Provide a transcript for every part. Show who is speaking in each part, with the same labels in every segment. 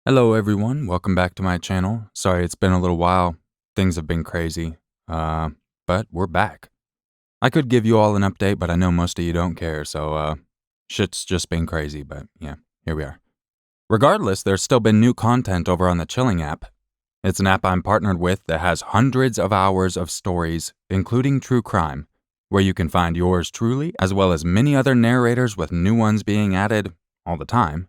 Speaker 1: Hello everyone, welcome back to my channel. Sorry it's been a little while, things have been crazy, but we're back. I could give you all an update, but I know most of you don't care, so shit's just been crazy, but yeah, here we are. Regardless, there's still been new content over on the Chilling app. It's an app I'm partnered with that has hundreds of hours of stories, including true crime, where you can find yours truly, as well as many other narrators with new ones being added all the time.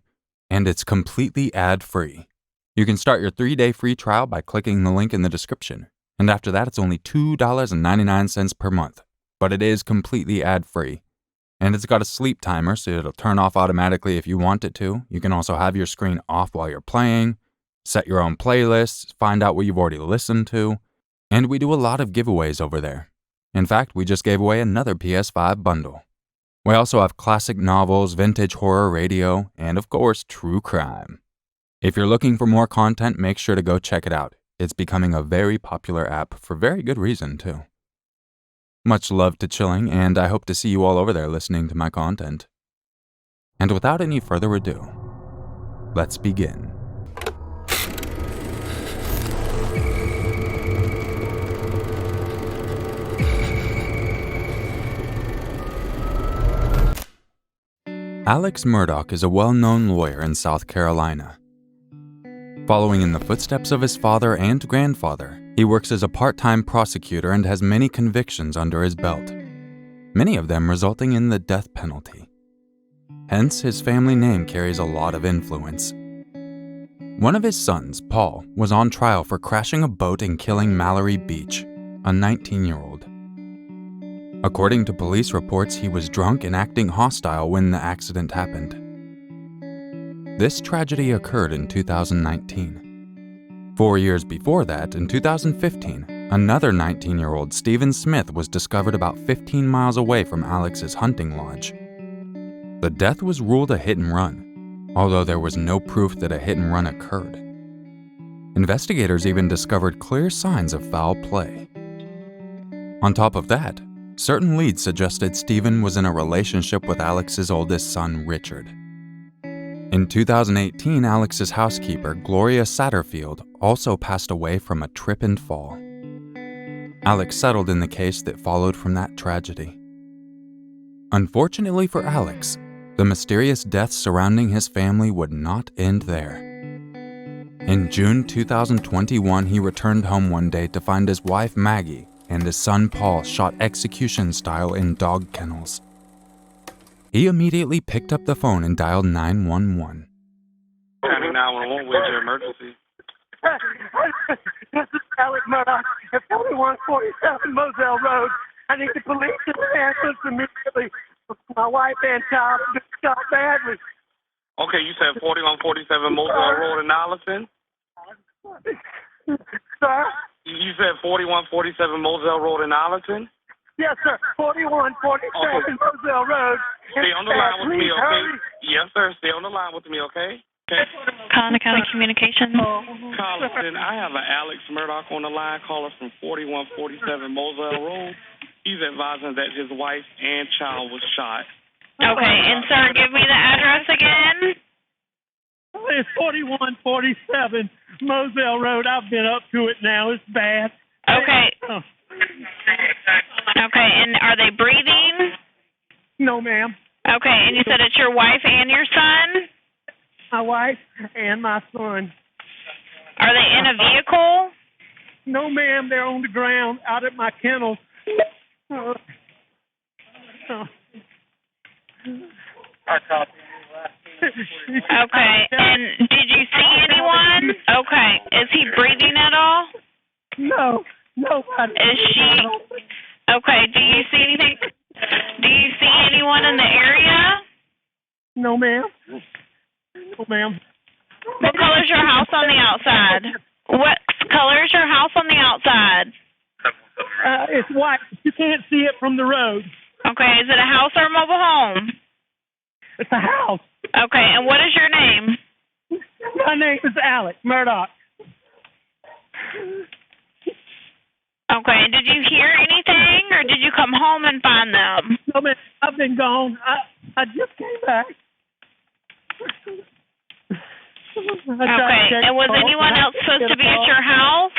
Speaker 1: And it's completely ad-free. You can start your 3-day free trial by clicking the link in the description, and after that it's only $2.99 per month, but it is completely ad-free. And it's got a sleep timer, so it'll turn off automatically if you want it to. You can also have your screen off while you're playing, set your own playlists, find out what you've already listened to, and we do a lot of giveaways over there. In fact, we just gave away another PS5 bundle. We also have classic novels, vintage horror radio, and of course, true crime. If you're looking for more content, make sure to go check it out. It's becoming a very popular app for very good reason, too. Much love to Chilling, and I hope to see you all over there listening to my content. And without any further ado, let's begin. Alex Murdaugh is a well-known lawyer in South Carolina. Following in the footsteps of his father and grandfather, he works as a part-time prosecutor and has many convictions under his belt, many of them resulting in the death penalty. Hence, his family name carries a lot of influence. One of his sons, Paul, was on trial for crashing a boat and killing Mallory Beach, a 19-year-old. According to police reports, he was drunk and acting hostile when the accident happened. This tragedy occurred in 2019. 4 years before that, in 2015, another 19-year-old, Stephen Smith, was discovered about 15 miles away from Alex's hunting lodge. The death was ruled a hit and run, although there was no proof that a hit and run occurred. Investigators even discovered clear signs of foul play. On top of that, certain leads suggested Stephen was in a relationship with Alex's oldest son, Richard. In 2018, Alex's housekeeper, Gloria Satterfield, also passed away from a trip and fall. Alex settled in the case that followed from that tragedy. Unfortunately for Alex, the mysterious deaths surrounding his family would not end there. In June 2021, he returned home one day to find his wife, Maggie, and his son Paul shot execution style in dog kennels. He immediately picked up the phone and dialed 911.
Speaker 2: County 911, where's your emergency?
Speaker 3: This is Alex Murdaugh at 4147 Moselle Road. I need the police and the ambulance immediately. My wife and child are shot badly.
Speaker 2: Okay, you said 4147 Moselle Road in Allison?
Speaker 3: Sir?
Speaker 2: You said 4147 Moselle Road in Allison?
Speaker 3: Yes, sir. 4147 Moselle Road.
Speaker 2: Stay on the line with me, okay? Yes, sir. Stay on the line with me, okay? Okay.
Speaker 4: Colin County Communications.
Speaker 2: Collison, I have an Alex Murdaugh on the line, caller from 4147 Moselle Road. He's advising that his wife and child was shot.
Speaker 4: Okay, and sir, give me the address again.
Speaker 3: It's 4147 Moselle Road. I've been up to it now. It's bad.
Speaker 4: Okay. Okay, and are they breathing?
Speaker 3: No, ma'am.
Speaker 4: Okay, and you said it's your wife and your son?
Speaker 3: My wife and my son.
Speaker 4: Are they in a vehicle?
Speaker 3: No, ma'am. They're on the ground out at my kennels.
Speaker 4: Okay, and did you see anyone? Okay, is he breathing at all?
Speaker 3: No, nobody.
Speaker 4: Is she? Okay, do you see anything? Do you see anyone in the area?
Speaker 3: No, ma'am. No, ma'am.
Speaker 4: What color is your house on the outside? What color is your house on the outside?
Speaker 3: It's white. You can't see it from the road.
Speaker 4: Okay, is it a house or a mobile home?
Speaker 3: It's a house.
Speaker 4: Okay, and what is your name?
Speaker 3: My name is Alex Murdaugh.
Speaker 4: Okay, and did you hear anything, or did you come home and find them?
Speaker 3: No, ma'am. I've been gone. I just came back.
Speaker 4: Okay. And was anyone else supposed to be at your house?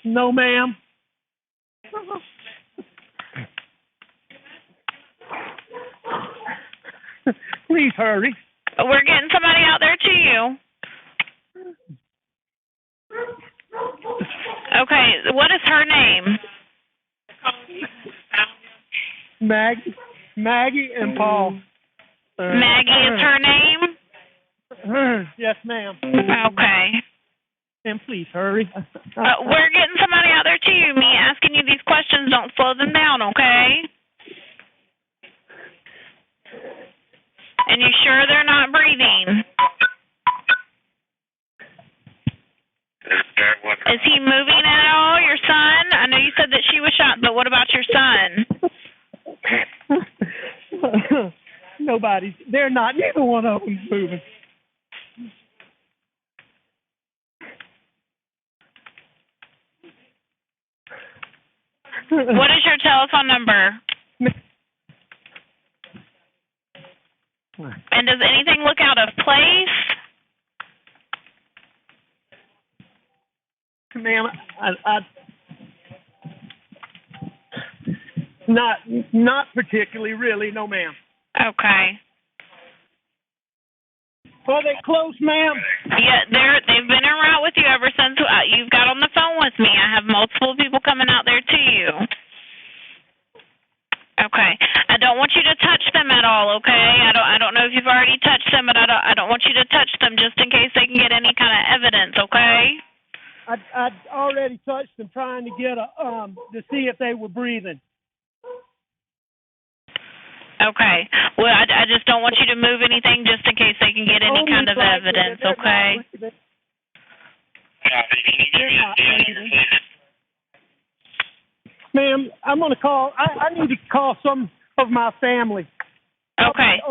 Speaker 3: No, ma'am. Please hurry.
Speaker 4: We're getting somebody out there to you. Okay, what is her name?
Speaker 3: Maggie and Paul.
Speaker 4: Maggie is her name?
Speaker 3: Yes, ma'am.
Speaker 4: Okay.
Speaker 3: And please hurry.
Speaker 4: We're getting somebody out there to you. Me asking you these questions, don't slow them down, okay? And you sure they're not breathing? Is he moving at all, your son? I know you said that she was shot, but what about your son?
Speaker 3: Nobody. They're not. Neither one of them's moving.
Speaker 4: What is your telephone number? And does anything look out of place?
Speaker 3: Ma'am, not particularly, really, no, ma'am.
Speaker 4: Okay.
Speaker 3: Are they close, ma'am?
Speaker 4: Yeah, they've been en route with you ever since you've got on the phone with me. I have multiple people coming out there to you. Okay. I don't want you to touch them at all, okay? I don't know if you've already touched them, but I don't want you to touch them just in case they can get any kind of evidence, okay?
Speaker 3: I'd already touched them trying to get to see if they were breathing.
Speaker 4: Okay. Well, I just don't want you to move anything just in case they can get any kind of evidence, okay?
Speaker 3: Ma'am, I'm going to call. I need to call some of my family.
Speaker 4: Okay.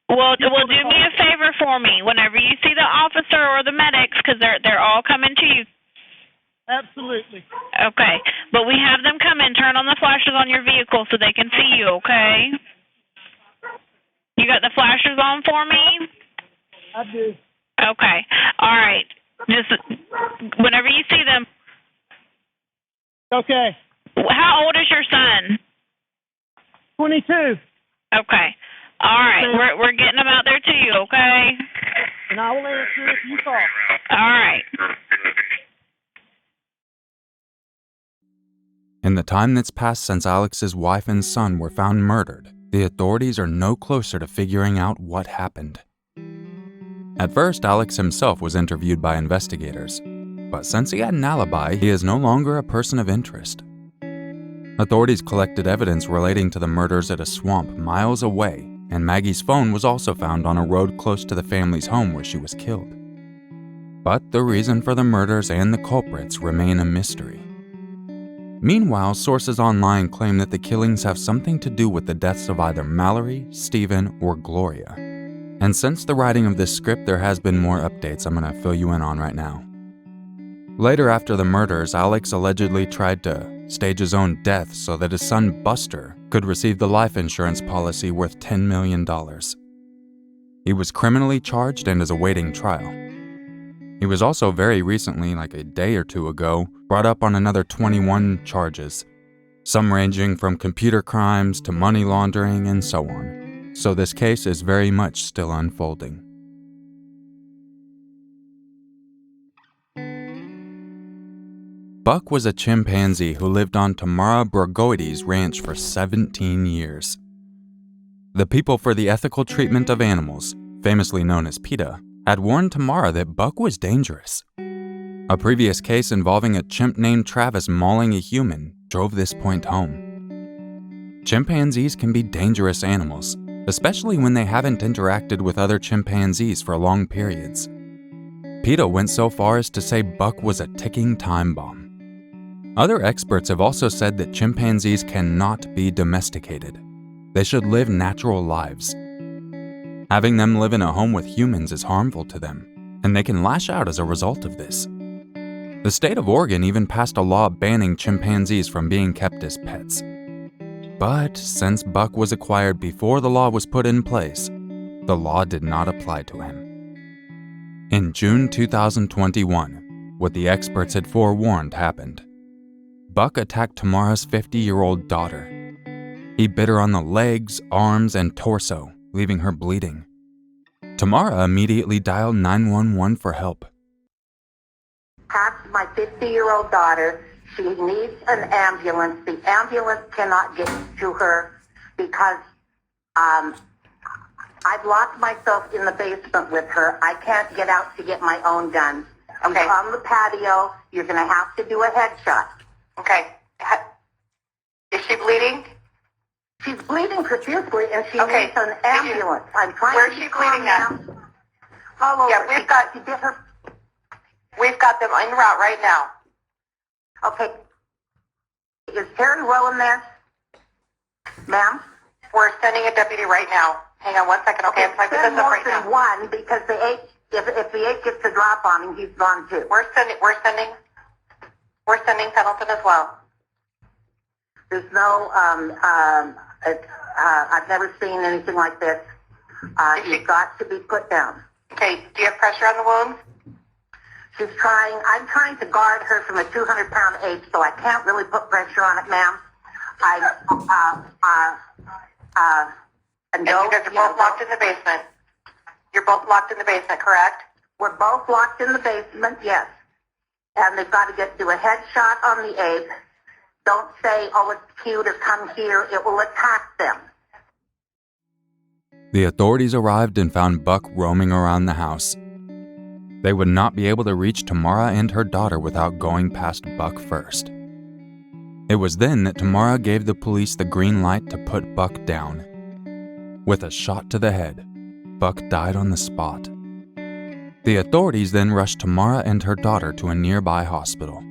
Speaker 4: Well, do me a favor for me. Whenever you see the officer or the medics, because they're all coming to you.
Speaker 3: Absolutely.
Speaker 4: Okay. But we have them come in, turn on the flashes on your vehicle so they can see you, okay? You got the flashes on for me?
Speaker 3: I do.
Speaker 4: Okay. All right. Just whenever you see them.
Speaker 3: Okay.
Speaker 4: How old is your son?
Speaker 3: 22.
Speaker 4: Okay. All right. We're getting them out there to you, okay?
Speaker 3: And I will answer if you call.
Speaker 4: All right.
Speaker 1: In the time that's passed since Alex's wife and son were found murdered, the authorities are no closer to figuring out what happened. At first, Alex himself was interviewed by investigators, but since he had an alibi, he is no longer a person of interest. Authorities collected evidence relating to the murders at a swamp miles away, and Maggie's phone was also found on a road close to the family's home where she was killed. But the reason for the murders and the culprits remain a mystery. Meanwhile, sources online claim that the killings have something to do with the deaths of either Mallory, Stephen, or Gloria. And since the writing of this script, there has been more updates I'm going to fill you in on right now. Later after the murders, Alex allegedly tried to stage his own death so that his son Buster could receive the life insurance policy worth $10 million. He was criminally charged and is awaiting trial. He was also very recently, like a day or two ago, brought up on another 21 charges, some ranging from computer crimes to money laundering and so on. So this case is very much still unfolding. Buck was a chimpanzee who lived on Tamara Burgoides Ranch for 17 years. The People for the Ethical Treatment of Animals, famously known as PETA, had warned Tamara that Buck was dangerous. A previous case involving a chimp named Travis mauling a human drove this point home. Chimpanzees can be dangerous animals, especially when they haven't interacted with other chimpanzees for long periods. PETA went so far as to say Buck was a ticking time bomb. Other experts have also said that chimpanzees cannot be domesticated. They should live natural lives. Having them live in a home with humans is harmful to them, and they can lash out as a result of this. The state of Oregon even passed a law banning chimpanzees from being kept as pets. But since Buck was acquired before the law was put in place, the law did not apply to him. In June 2021, what the experts had forewarned happened. Buck attacked Tamara's 50-year-old daughter. He bit her on the legs, arms, and torso, leaving her bleeding. Tamara immediately dialed 911 for help.
Speaker 5: Attacked my 50-year-old daughter. She needs an ambulance. The ambulance cannot get to her because I've locked myself in the basement with her. I can't get out to get my own gun.
Speaker 6: Okay.
Speaker 5: She's on the patio. You're going to have to do a headshot.
Speaker 6: Okay. Is she bleeding?
Speaker 5: She's bleeding profusely, and she
Speaker 6: Okay.
Speaker 5: needs an ambulance. I'm trying
Speaker 6: Where's
Speaker 5: to
Speaker 6: she
Speaker 5: calm
Speaker 6: bleeding at?
Speaker 5: down. All over.
Speaker 6: Yeah, we've got-
Speaker 5: She did her.
Speaker 6: We've got them en route right now.
Speaker 5: Okay. Is Terry Rowe in there? Ma'am?
Speaker 6: We're sending a deputy right now. Hang on one second, okay? I'm typing
Speaker 5: Send
Speaker 6: this up
Speaker 5: more
Speaker 6: right
Speaker 5: than
Speaker 6: now.
Speaker 5: one because the eight, if the eight gets a drop on him, he's gone too.
Speaker 6: We're sending Pendleton as well.
Speaker 5: There's no, I've never seen anything like this. He's got to be put down.
Speaker 6: Okay, do you have pressure on the wounds?
Speaker 5: I'm trying to guard her from a 200-pound ape, so I can't really put pressure on it, ma'am.
Speaker 6: And you guys are both locked in the basement. You're both locked in the basement, correct?
Speaker 5: We're both locked in the basement, yes. And they've got to do a headshot on the ape. Don't say, oh, it's cute, or come here. It will attack them.
Speaker 1: The authorities arrived and found Buck roaming around the house. They would not be able to reach Tamara and her daughter without going past Buck first. It was then that Tamara gave the police the green light to put Buck down. With a shot to the head, Buck died on the spot. The authorities then rushed Tamara and her daughter to a nearby hospital.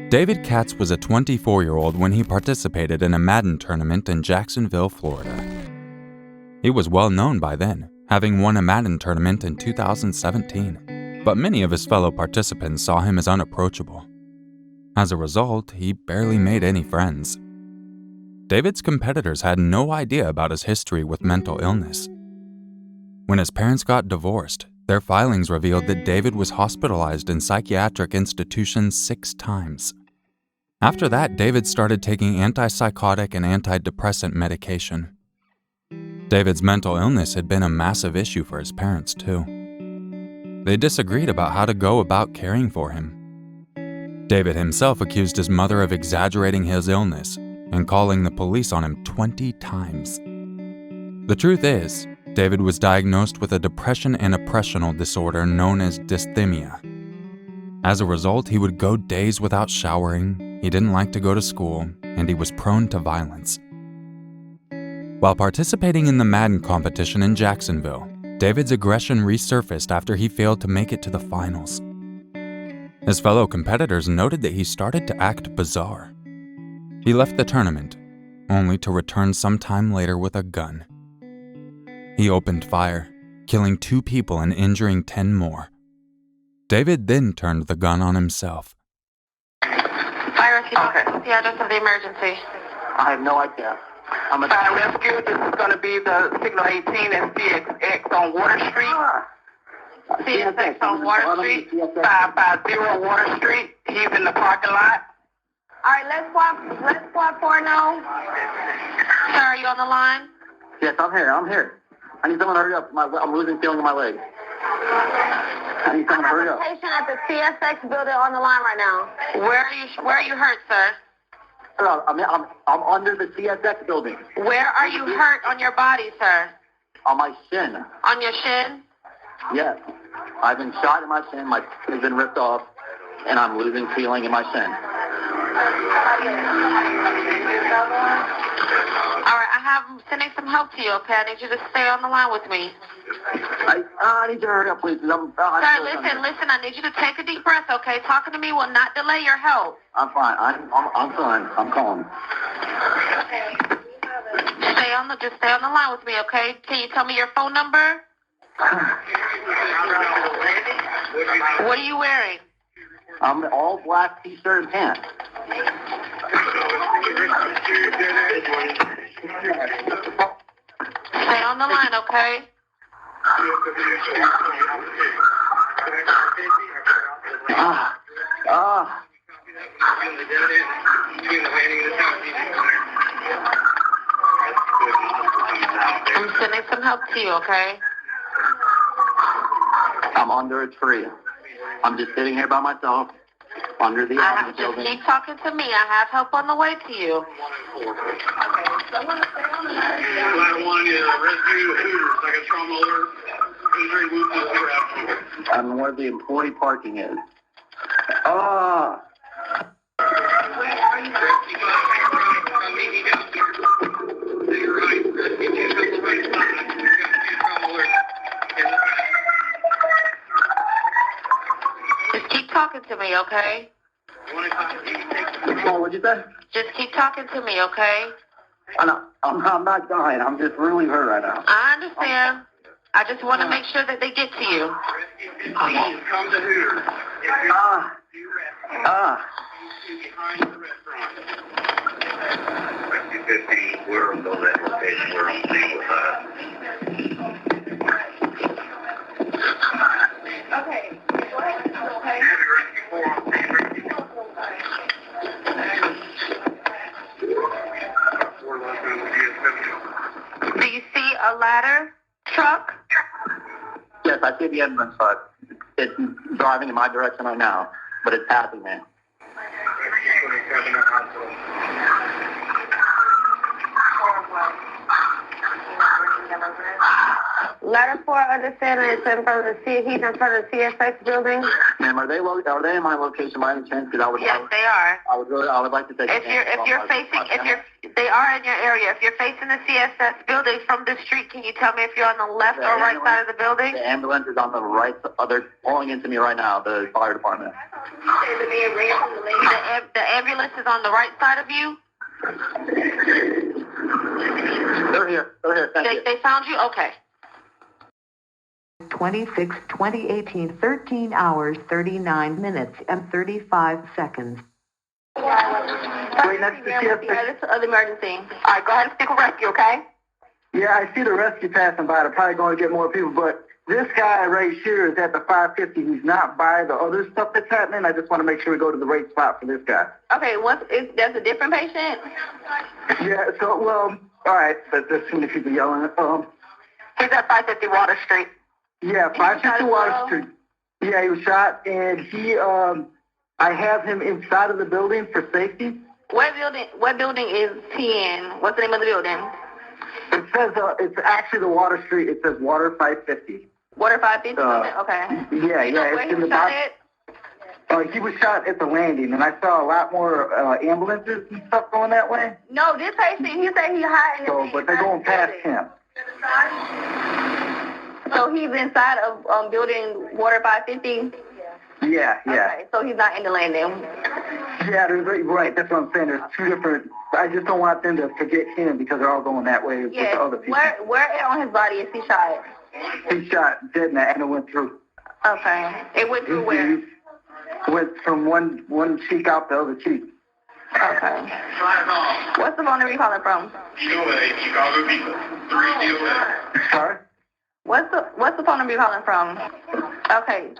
Speaker 1: David Katz was a 24-year-old when he participated in a Madden tournament in Jacksonville, Florida. He was well known by then, having won a Madden tournament in 2017, but many of his fellow participants saw him as unapproachable. As a result, he barely made any friends. David's competitors had no idea about his history with mental illness. When his parents got divorced, their filings revealed that David was hospitalized in psychiatric institutions 6 times. After that, David started taking antipsychotic and antidepressant medication. David's mental illness had been a massive issue for his parents, too. They disagreed about how to go about caring for him. David himself accused his mother of exaggerating his illness and calling the police on him 20 times. The truth is, David was diagnosed with a depression and oppressional disorder known as dysthymia. As a result, he would go days without showering, he didn't like to go to school, and he was prone to violence. While participating in the Madden competition in Jacksonville, David's aggression resurfaced after he failed to make it to the finals. His fellow competitors noted that he started to act bizarre. He left the tournament, only to return sometime later with a gun. He opened fire, killing 2 people and injuring 10 more. David then turned the gun on himself.
Speaker 6: Fire rescue, what's the address of the emergency?
Speaker 3: I have no idea. I'm a fire rescue. This is going to be the Signal 18 and CXX on Water Street.
Speaker 6: CSX on Water Street.
Speaker 3: 550 Water Street. He's in the parking lot.
Speaker 6: All right, let's swap for now. Sir, are you on the line?
Speaker 3: Yes, I'm here. I need someone to hurry up. I'm losing feeling in my leg. I need someone to hurry up.
Speaker 6: I have a patient at the CSX building on the line right now. Where are you hurt, sir?
Speaker 3: Hello, I'm under the CSX building.
Speaker 6: Where are you hurt on your body, sir?
Speaker 3: On my shin.
Speaker 6: On your shin?
Speaker 3: Yes. I've been shot in my shin. My skin has been ripped off, and I'm losing feeling in my shin.
Speaker 6: All right, I'm sending some help to you, okay? I need you to stay on the line with me.
Speaker 3: I need you to hurry up, please.
Speaker 6: Sir, listen, I need you to take a deep breath, okay? Talking to me will not delay your help.
Speaker 3: I'm fine. I'm fine. I'm calm.
Speaker 6: Just stay on the line with me, okay? Can you tell me your phone number? What are you wearing?
Speaker 3: I'm all black t-shirt and pants.
Speaker 6: Stay on the line, okay? I'm sending some help to you, okay?
Speaker 7: I'm under a tree. I'm just sitting here by myself under the
Speaker 6: Just keep talking to me. I have help on the way to you.
Speaker 7: I want you to rescue Hooters, like a trauma alert. I'm where the employee parking is.
Speaker 6: Just keep talking to me, okay?
Speaker 7: What'd you say?
Speaker 6: Just keep talking to me, okay?
Speaker 7: I'm not dying. I'm just really hurt right now.
Speaker 6: I understand. I just want to make sure that they get to you.
Speaker 7: Please come to Hooters. Rescue 15, we're on the location. We're on scene with
Speaker 6: Okay. Go ahead. Okay.
Speaker 7: Rescue 4 on scene.
Speaker 6: Do you see a ladder truck?
Speaker 7: Yes, I see the ambulance truck. It's driving in my direction right now, but it's passing me.
Speaker 6: Ladder 4, understand that it's in front of the he's in front of the CSX building.
Speaker 7: Ma'am, are they in my location by any chance? Because
Speaker 6: Yes, they are.
Speaker 7: I would like to take.
Speaker 6: They are in your area. If you're facing the CSX building from the street, can you tell me if you're on the left or right side of the building?
Speaker 7: The ambulance is on the right. They're pulling into me right now. The fire department.
Speaker 6: The ambulance is on the right side of you.
Speaker 7: They're here. Thank you.
Speaker 6: They found you. Okay.
Speaker 8: 26/20/18, 13 hours, 39 minutes, and 35 seconds.
Speaker 3: Wait, next to CSX.
Speaker 6: This is the emergency. All right, go ahead and stick with rescue, okay?
Speaker 3: Yeah, I see the rescue passing by. They're probably going to get more people, but this guy right here is at the 550. He's not by the other stuff that's happening. I just want to make sure we go to the right spot for this guy.
Speaker 6: Okay, there's a different patient?
Speaker 3: Yeah, so, well, all right, but there's too many people yelling.
Speaker 6: He's at 550 Water Street.
Speaker 3: Yeah, 550 Water Street. Yeah, he was shot, and I have him inside of the building for safety.
Speaker 6: What building is he in? What's the name of the building?
Speaker 3: It says, it's actually the Water Street. It says Water 550.
Speaker 6: Water 550? Okay.
Speaker 3: Yeah,
Speaker 6: Where
Speaker 3: it's in
Speaker 6: he
Speaker 3: the
Speaker 6: shot
Speaker 3: box.
Speaker 6: at?
Speaker 3: He was shot at the landing, and I saw a lot more ambulances and stuff going that way.
Speaker 6: No, this patient, he said he hiding.
Speaker 3: So, but they're going past him.
Speaker 6: So he's inside of building Water 550?
Speaker 3: Yeah.
Speaker 6: Okay, so he's not in the landing.
Speaker 3: Yeah, right. That's what I'm saying. There's two different. I just don't want them to forget him because they're all going that way with the other people.
Speaker 6: Where on his body is he shot?
Speaker 3: He shot dead and it went through.
Speaker 6: Okay. It went through where?
Speaker 3: It went from one cheek out the other cheek.
Speaker 6: Okay. What's the phone number you calling from?
Speaker 7: Chicago people. 3
Speaker 3: Sorry?
Speaker 6: What's the phone number you calling from? Okay.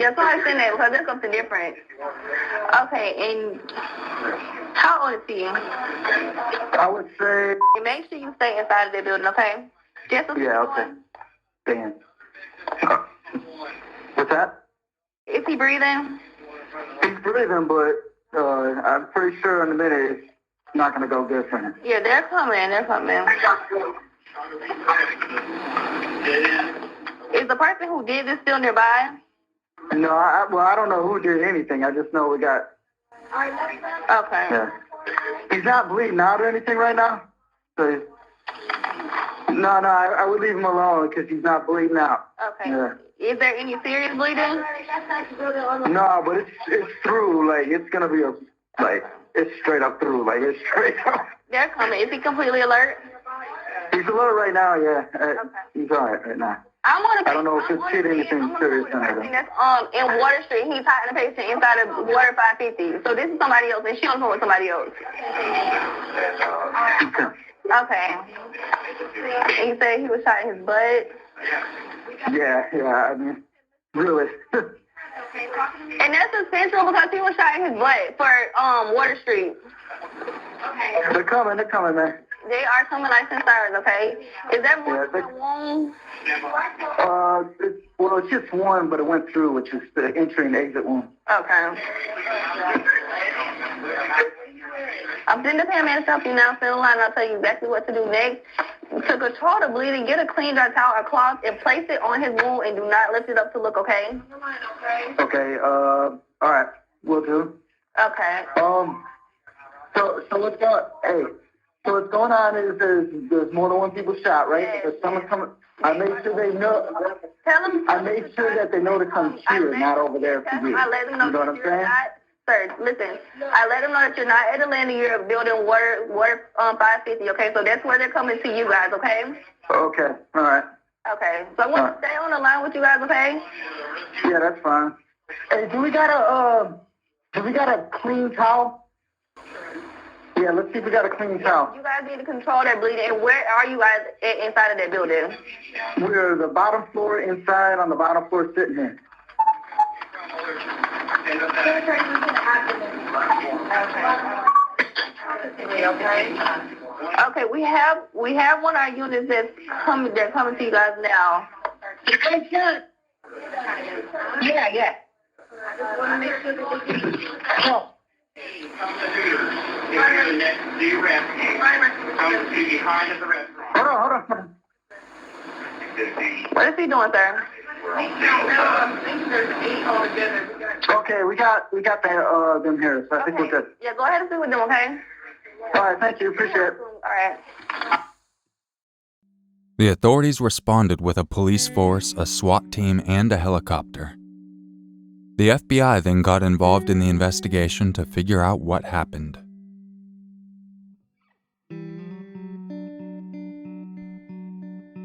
Speaker 6: Somebody send that because there's something different. Okay, and how old is he?
Speaker 3: I would say.
Speaker 6: Make sure you stay inside of the building, okay?
Speaker 3: Okay. Dan. What's that?
Speaker 6: Is he breathing?
Speaker 3: He's breathing, but I'm pretty sure in a minute it's not going to go good for him.
Speaker 6: Yeah, they're coming. Is the person who did this still nearby?
Speaker 3: No, I don't know who did anything. I just know we got.
Speaker 6: Okay.
Speaker 3: Yeah. He's not bleeding out or anything right now. So, no, I would leave him alone because he's not bleeding out.
Speaker 6: Okay.
Speaker 3: Yeah.
Speaker 6: Is there any serious bleeding?
Speaker 3: No, but it's through. Like it's gonna be it's straight up through. Like it's straight up.
Speaker 6: They're coming. Is he completely alert?
Speaker 3: He's alert right now. Yeah. He's all right now.
Speaker 6: I want to.
Speaker 7: I don't know if it's shit anything serious or anything.
Speaker 6: That's in Water Street. He's hiding the patient inside of Water 550. So this is somebody else, and she on the phone with somebody else. Okay. And you said he was shot in his butt.
Speaker 7: Yeah. I mean, really.
Speaker 6: And that's essential because he was shot in his butt for Water Street.
Speaker 7: They're coming, man.
Speaker 6: They are coming like sirens, okay? Is that more than one?
Speaker 7: It's just one, but it went through, which is the entry and exit one.
Speaker 6: Okay. I'm sending the paramedics to help you now. Stay in line, and I'll tell you exactly what to do next. To control the bleeding, get a clean dry towel or cloth and place it on his wound and do not lift it up to look, okay?
Speaker 7: Okay, all right, will do.
Speaker 6: Okay.
Speaker 7: So what's going? Hey, so what's going on is there's more than one people shot, right?
Speaker 6: Yes.
Speaker 7: There's someone coming. I made sure they know.
Speaker 6: Tell them.
Speaker 7: I made sure that they know to come here, not over there for you.
Speaker 6: I let them know
Speaker 7: you know what I'm saying?
Speaker 6: Sir, listen. I let them know that you're not at the landing. You're building water 550. Okay, so that's where they're coming to you guys. Okay.
Speaker 7: Okay. All right.
Speaker 6: Okay. So I want to stay on the line with you guys. Okay.
Speaker 7: Yeah, that's fine. Hey, do we got a clean towel? Yeah, let's see if we got a clean towel.
Speaker 6: You guys need to control that bleeding. And where are you guys inside of that building?
Speaker 7: We're the bottom floor inside, on the bottom floor sitting here.
Speaker 6: Okay, we have one of our units that's coming. They're coming to you guys now. Yeah. Oh. Hold on. What is he doing, sir?
Speaker 7: Okay, we got them here, so I think we're good.
Speaker 6: Yeah, go ahead and speak with them, okay?
Speaker 7: All right, thank you, appreciate it.
Speaker 6: All right.
Speaker 1: The authorities responded with a police force, a SWAT team, and a helicopter. The FBI then got involved in the investigation to figure out what happened.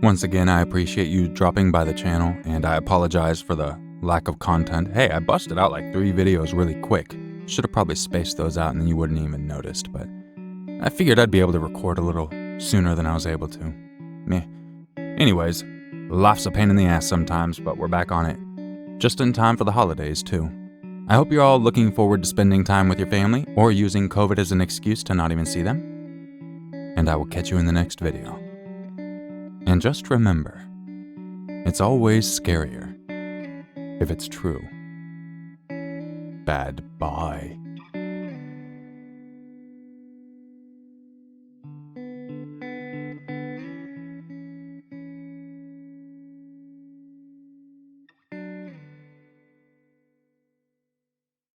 Speaker 1: Once again, I appreciate you dropping by the channel, and I apologize for the lack of content. Hey, I busted out like 3 videos really quick. Should have probably spaced those out and then you wouldn't even noticed, but I figured I'd be able to record a little sooner than I was able to. Meh. Anyways, life's a pain in the ass sometimes, but we're back on it. Just in time for the holidays, too. I hope you're all looking forward to spending time with your family or using COVID as an excuse to not even see them. And I will catch you in the next video. And just remember, it's always scarier if it's true. Bad bye.